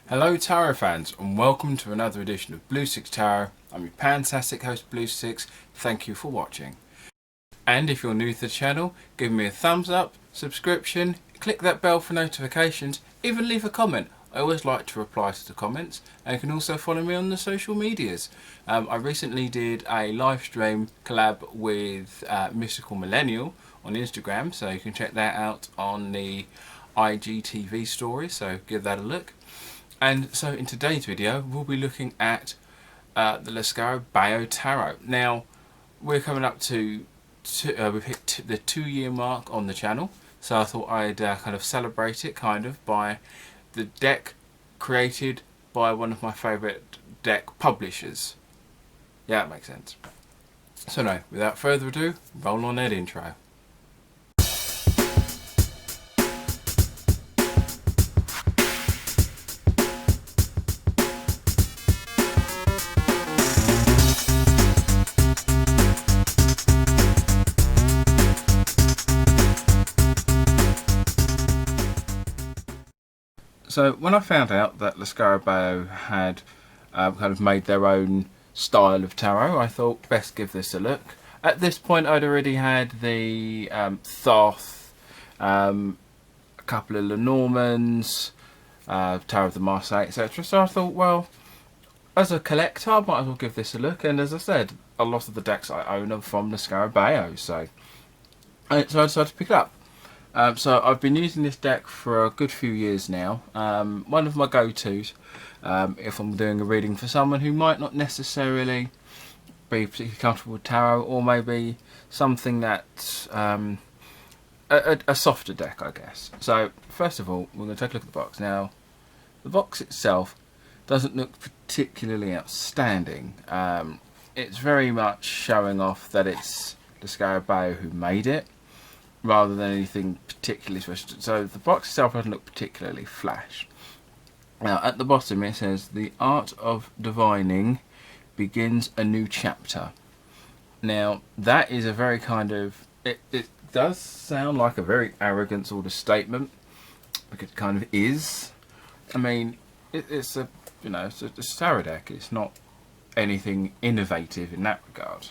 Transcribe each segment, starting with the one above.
Hello Tarot fans and welcome to another edition of Blue Sicx Tarot. I'm your fantastic host Blue Sicx. Thank you for watching. And if you're new to the channel, give me a thumbs up, subscription, click that bell for notifications, even leave a comment. I always like to reply to the comments, and you can also follow me on the social medias. I recently did a live stream collab with Mystical Millennial on Instagram, so you can check that out on the IGTV story, so give that a look. And so in today's video we'll be looking at the Lo Scarabeo Tarot. Now we're coming up to we've hit the 2-year mark on the channel, so I thought I'd kind of celebrate it by the deck created by one of my favourite deck publishers. Yeah, that makes sense. So no, without further ado, roll on that intro. So when I found out that Lo Scarabeo had kind of made their own style of tarot, I thought best give this a look. At this point I'd already had the Thoth, a couple of Lenormands, Tarot of the Marseille, etc. So I thought, well, as a collector I might as well give this a look, and as I said, a lot of the decks I own are from Lo Scarabeo, so I decided to pick it up. So I've been using this deck for a good few years now. One of my go-tos if I'm doing a reading for someone who might not necessarily be particularly comfortable with tarot, or maybe something that's a softer deck, I guess. So first of all, we're going to take a look at the box. Now, the box itself doesn't look particularly outstanding. It's very much showing off that it's Lo Scarabeo who made it, rather than anything particularly special. So the box itself doesn't look particularly flash. Now at the bottom it says, "The art of divining begins a new chapter." Now that is a very kind of, it does sound like a very arrogant sort of statement, because it kind of is. I mean, it's a, you know, it's a tarot deck. It's not anything innovative in that regard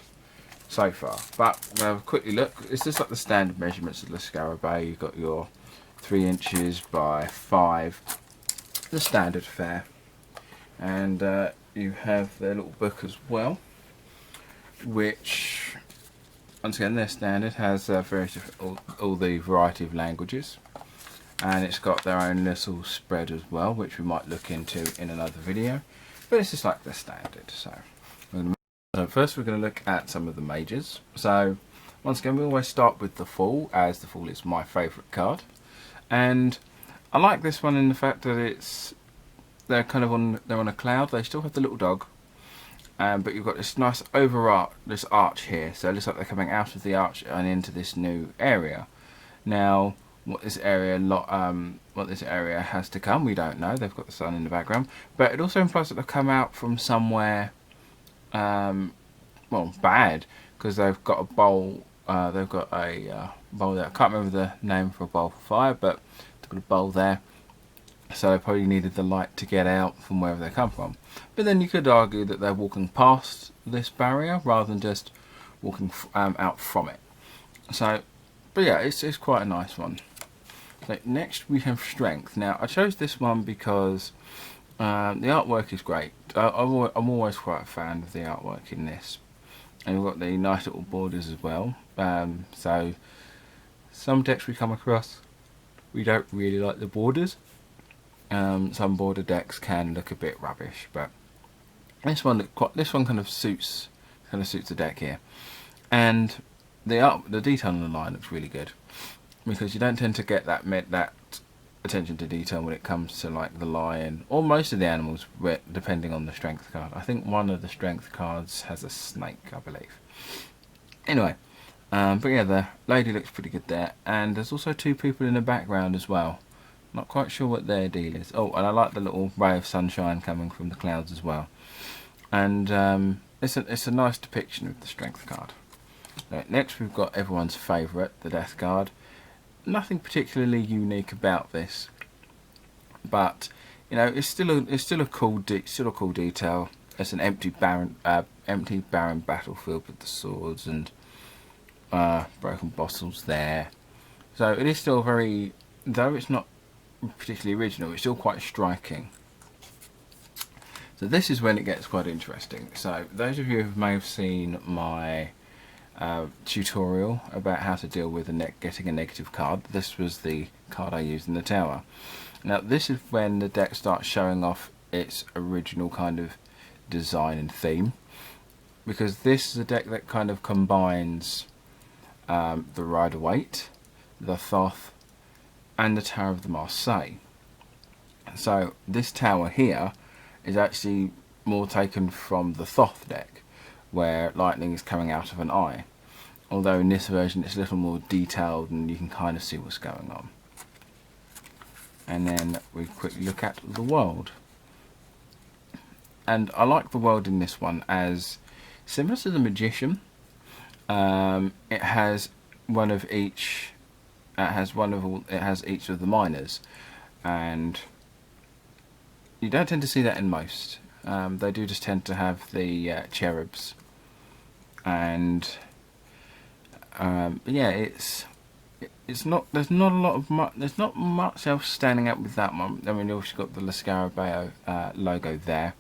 so far, but we'll have a quickly look. It's just like the standard measurements of Lo Scarabeo. You've got your 3 inches by 5, the standard fare, and you have their little book as well, which once again their standard has various all the variety of languages, and it's got their own little spread as well, which we might look into in another video, but it's just like the standard. So first we're going to look at some of the majors. So once again we always start with the Fool, as the Fool is my favourite card, and I like this one in the fact that they're kind of on a cloud. They still have the little dog, but you've got this nice this arch here, so it looks like they're coming out of the arch and into this new area. Now what this area has to come, we don't know. They've got the sun in the background, but it also implies that they've come out from somewhere well, bad, because they've got a bowl. They've got a bowl there. I can't remember the name for a bowl for fire, but they've got a bowl there. So they probably needed the light to get out from wherever they come from. But then you could argue that they're walking past this barrier rather than just walking out from it. So, but yeah, it's quite a nice one. So next we have Strength. Now I chose this one because the artwork is great. I'm always quite a fan of the artwork in this, and we've got the nice little borders as well. So some decks we come across, we don't really like the borders. Some border decks can look a bit rubbish, but this one kind of suits the deck here, and the detail on the line looks really good, because you don't tend to get that attention to detail when it comes to like the lion or most of the animals, depending on the strength card. I think one of the strength cards has a snake, I believe. Anyway, but yeah, the lady looks pretty good there, and there's also 2 people in the background as well. Not quite sure what their deal is. Oh, and I like the little ray of sunshine coming from the clouds as well, and it's a nice depiction of the strength card. Next we've got everyone's favourite, the death card. Nothing particularly unique about this, but you know, it's still a cool detail. It's an empty barren battlefield with the swords and broken bottles there. So it is still very, though it's not particularly original, it's still quite striking. So this is when it gets quite interesting. So those of you who may have seen my tutorial about how to deal with getting a negative card, this was the card I used in the tower. Now this is when the deck starts showing off its original kind of design and theme, because this is a deck that kind of combines the Rider-Waite, the Thoth and the Tower of the Marseille. So this tower here is actually more taken from the Thoth deck, where lightning is coming out of an eye, although in this version it's a little more detailed and you can kind of see what's going on. And then we quickly look at the world, and I like the world in this one as similar to the Magician. It has one of each. It has each of the minors, and you don't tend to see that in most. They do just tend to have the cherubs, and yeah, it's not. There's not a lot of there's not much else standing out with that one. I mean, you've also got the Lo Scarabeo logo there.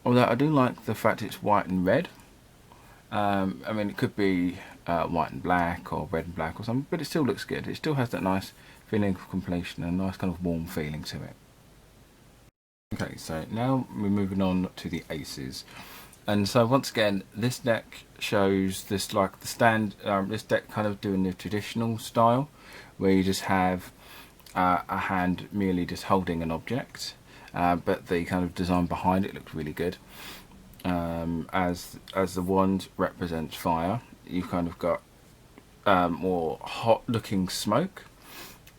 Although I do like the fact it's white and red. I mean, it could be white and black or red and black or something, but it still looks good. It still has that nice feeling of completion and a nice kind of warm feeling to it. Okay, so now we're moving on to the aces, and so once again this deck shows this like the this deck kind of doing the traditional style, where you just have a hand merely just holding an object, but the kind of design behind it looks really good. As the wand represents fire, you've kind of got more hot looking smoke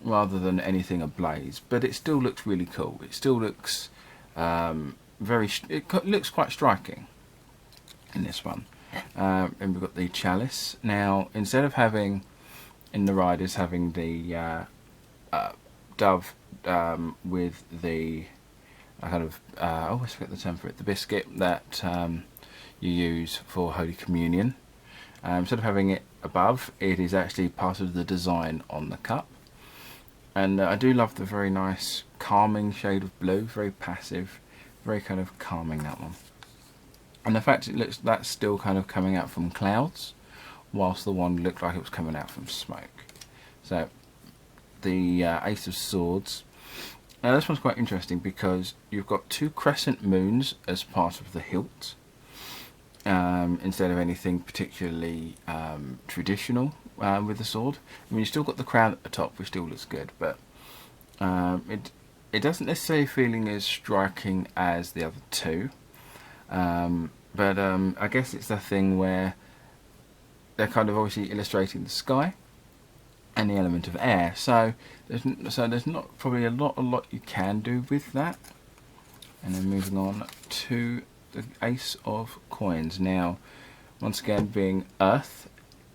rather than anything ablaze, but it still looks really cool. It still looks it looks quite striking in this one. And we've got the chalice. Now, instead of having in the riders having the dove with the kind of I always forget the term for it, the biscuit that you use for Holy Communion, instead of having it above, it is actually part of the design on the cup. And I do love the very nice calming shade of blue, very passive, very kind of calming, that one. And the fact it looks that's still kind of coming out from clouds, whilst the one looked like it was coming out from smoke. So the Ace of Swords. Now this one's quite interesting because you've got two crescent moons as part of the hilt, instead of anything particularly traditional with the sword. I mean, you still got the crown at the top, which still looks good, but it doesn't necessarily feeling as striking as the other two. But I guess it's the thing where they're kind of obviously illustrating the sky and the element of air, so there's not probably a lot you can do with that. And then moving on to the Ace of Coins. Now, once again, being earth,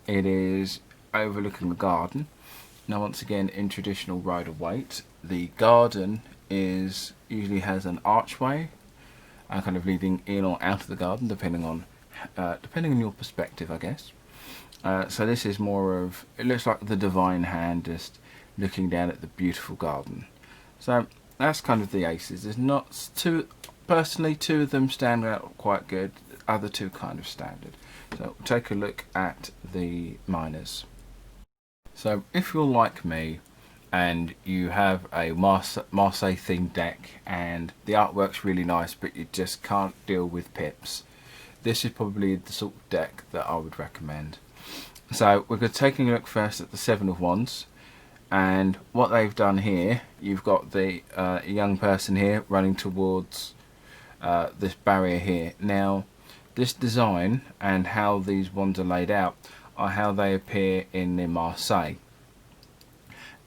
it is overlooking the garden. Now, once again, in traditional Rider-Waite, the garden usually has an archway, kind of leading in or out of the garden, depending on your perspective, I guess. So this is more of, it looks like the divine hand just looking down at the beautiful garden. So that's kind of the aces. There's not personally two of them stand out quite good, the other two kind of standard. So we'll take a look at the minors. So if you're like me and you have a Marseille themed deck and the artwork's really nice but you just can't deal with pips, this is probably the sort of deck that I would recommend. So we're going to take a look first at the Seven of Wands, and what they've done here, you've got the young person here running towards this barrier here. Now this design and how these wands are laid out are how they appear in the Marseille,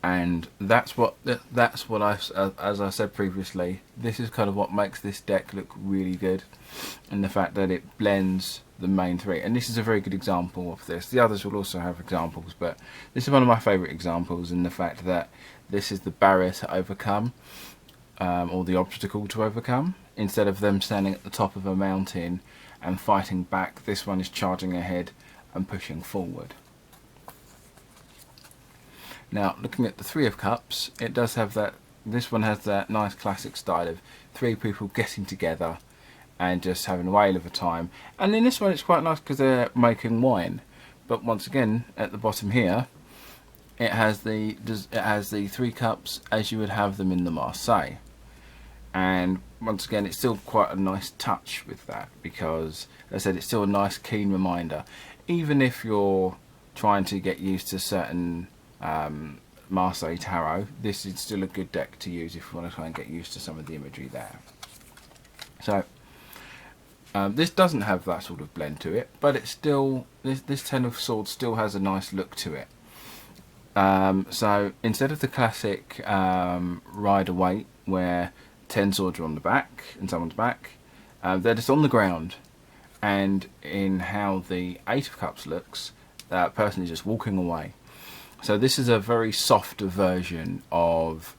and that's what as I said previously, this is kind of what makes this deck look really good, and the fact that it blends the main three. And this is a very good example of this. The others will also have examples, but this is one of my favourite examples in the fact that this is the barrier to overcome. or the obstacle to overcome. Instead of them standing at the top of a mountain and fighting back, this one is charging ahead and pushing forward. Now, looking at the Three of Cups, it does have that, this one has that nice classic style of three people getting together and just having a whale of a time. And in this one it's quite nice because they're making wine. But once again, at the bottom here, it has the Three Cups as you would have them in the Marseille. And once again, it's still quite a nice touch with that, because as I said, it's still a nice keen reminder. Even if you're trying to get used to certain Marseille Tarot, this is still a good deck to use if you want to try and get used to some of the imagery there. So this doesn't have that sort of blend to it, but it's still, this Ten of Swords still has a nice look to it. So instead of the classic Rider-Waite where 10 swords are on the back and someone's back, they're just on the ground, and in how the Eight of Cups looks, that person is just walking away. So this is a very softer version of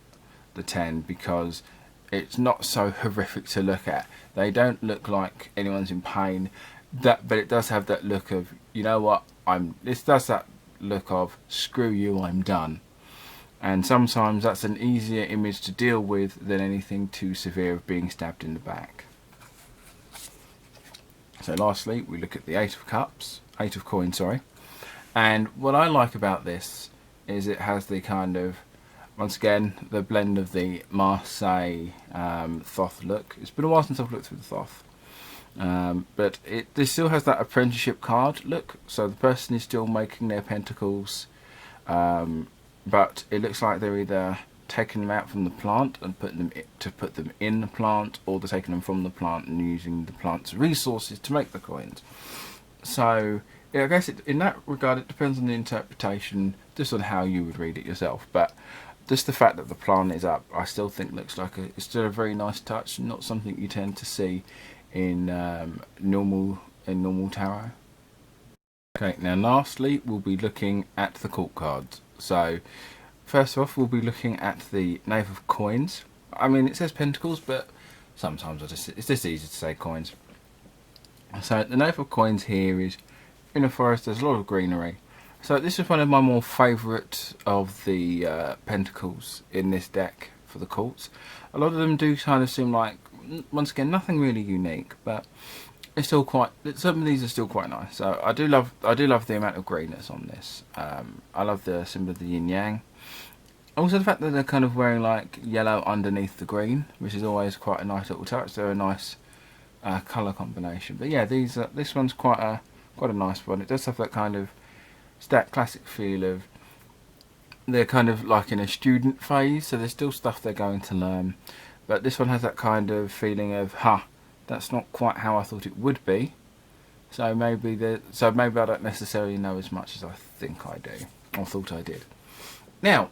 the 10 because it's not so horrific to look at. They don't look like anyone's in pain, but it does have that look of, you know what, this does that look of, screw you, I'm done. And sometimes that's an easier image to deal with than anything too severe of being stabbed in the back. So lastly, we look at the Eight of Cups, Eight of Coins, sorry. And what I like about this is it has the kind of, once again, the blend of the Marseille Thoth look. It's been a while since I've looked through the Thoth. But this still has that apprenticeship card look. So the person is still making their pentacles, but it looks like they're either taking them out from the plant and put them in the plant, or they're taking them from the plant and using the plant's resources to make the coins. So yeah, I guess in that regard it depends on the interpretation, just on how you would read it yourself. But just the fact that the plant is up, I still think looks like it's still a very nice touch, not something you tend to see in normal tarot. Okay, now lastly we'll be looking at the court cards. So first off, we'll be looking at the Knave of Coins. I mean, it says Pentacles, but sometimes it's just easy to say coins. So the Knave of Coins here is in a forest. There's a lot of greenery. So this is one of my more favourite of the Pentacles in this deck for the courts. A lot of them do kind of seem like, once again, nothing really unique, but it's still quite, some of these are still quite nice. So I do love the amount of greenness on this. I love the symbol of the yin yang. Also the fact that they're kind of wearing like yellow underneath the green, which is always quite a nice little touch. They're a nice colour combination. But yeah, this one's quite a nice one. It does have that kind of classic feel of, they're kind of like in a student phase, so there's still stuff they're going to learn. But this one has that kind of feeling of, that's not quite how I thought it would be. So maybe I don't necessarily know as much as I think I do, or thought I did. Now,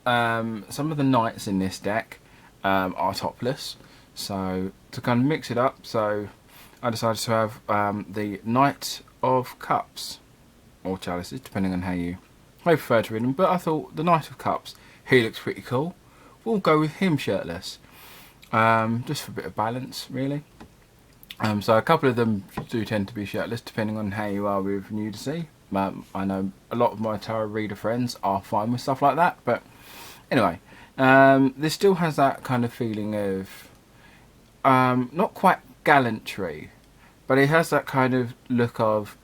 some of the knights in this deck are topless. So to kind of mix it up, so I decided to have the Knight of Cups, or Chalices, depending on how you prefer to read them. But I thought the Knight of Cups, he looks pretty cool. We'll go with him shirtless, just for a bit of balance, really. So a couple of them do tend to be shirtless, depending on how you are with nudity. I know a lot of my tarot reader friends are fine with stuff like that, but anyway, this still has that kind of feeling of not quite gallantry, but it has that kind of look of,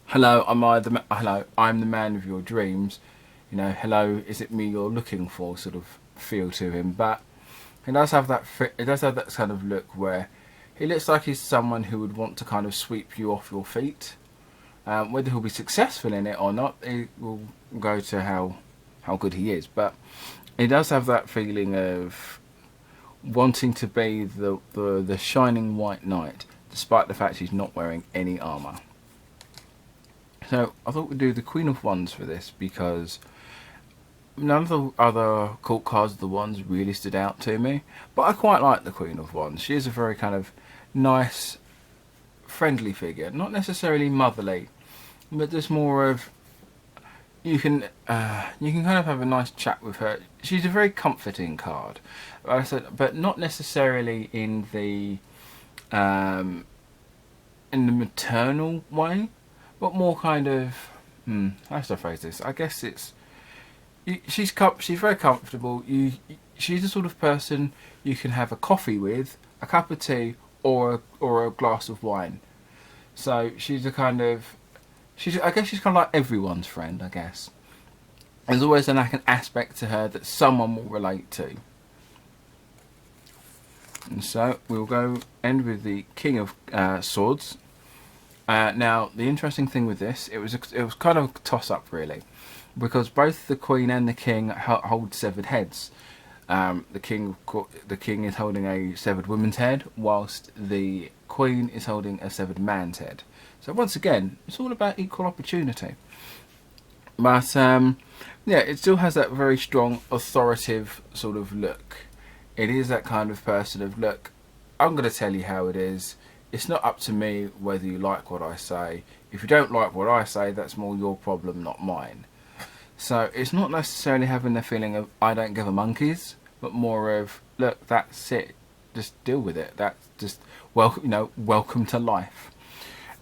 hello, I'm the man of your dreams. You know, hello, is it me you're looking for? Sort of feel to him, but it does have that. It does have that kind of look where he looks like he's someone who would want to kind of sweep you off your feet. Whether he'll be successful in it or not, it will go to how good he is. But he does have that feeling of wanting to be the shining white knight, despite the fact he's not wearing any armour. So I thought we'd do the Queen of Wands for this, because none of the other court cards of the Wands really stood out to me, but I quite like the Queen of Wands. She is a very kind of nice, friendly figure, not necessarily motherly, but there's more of, you can kind of have a nice chat with her. She's a very comforting card, like I said, but not necessarily in the maternal way, but more kind of how should I phrase this? I guess it's she's very comfortable. She's the sort of person you can have a coffee with, a cup of tea, or a glass of wine. So she's a kind of I guess she's kind of like everyone's friend, I guess. There's always an aspect to her that someone will relate to. And so we'll go end with the King of Swords. Now the interesting thing with this, it was kind of a toss-up really, because both the Queen and the King hold severed heads. The King is holding a severed woman's head, whilst the Queen is holding a severed man's head. So once again, it's all about equal opportunity. But yeah, it still has that very strong authoritative sort of look. It is that kind of person of, look, I'm going to tell you how it is. It's not up to me whether you like what I say. If you don't like what I say, that's more your problem, not mine. So it's not necessarily having the feeling of I don't give a monkeys, but more of, look, that's it. Just deal with it. That's just welcome to life.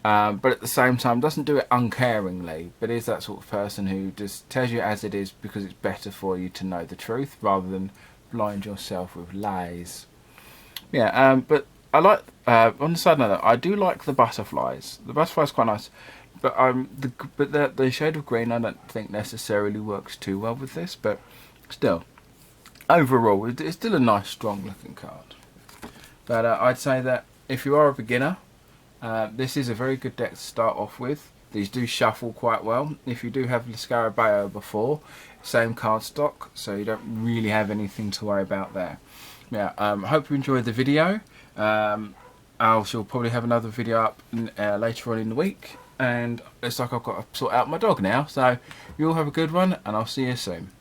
But at the same time, doesn't do it uncaringly, but is that sort of person who just tells you as it is because it's better for you to know the truth rather than blind yourself with lies. Yeah, but I like, on the side note, I do like the butterflies. The butterflies quite nice, but the shade of green I don't think necessarily works too well with this, but still, overall, it's still a nice, strong looking card. But I'd say that if you are a beginner, this is a very good deck to start off with. These do shuffle quite well. If you do have Lo Scarabeo before, same card stock, so you don't really have anything to worry about there. Yeah, hope you enjoyed the video. I shall probably have another video up later on in the week, and it's like I've got to sort out my dog now. So you all have a good one, and I'll see you soon.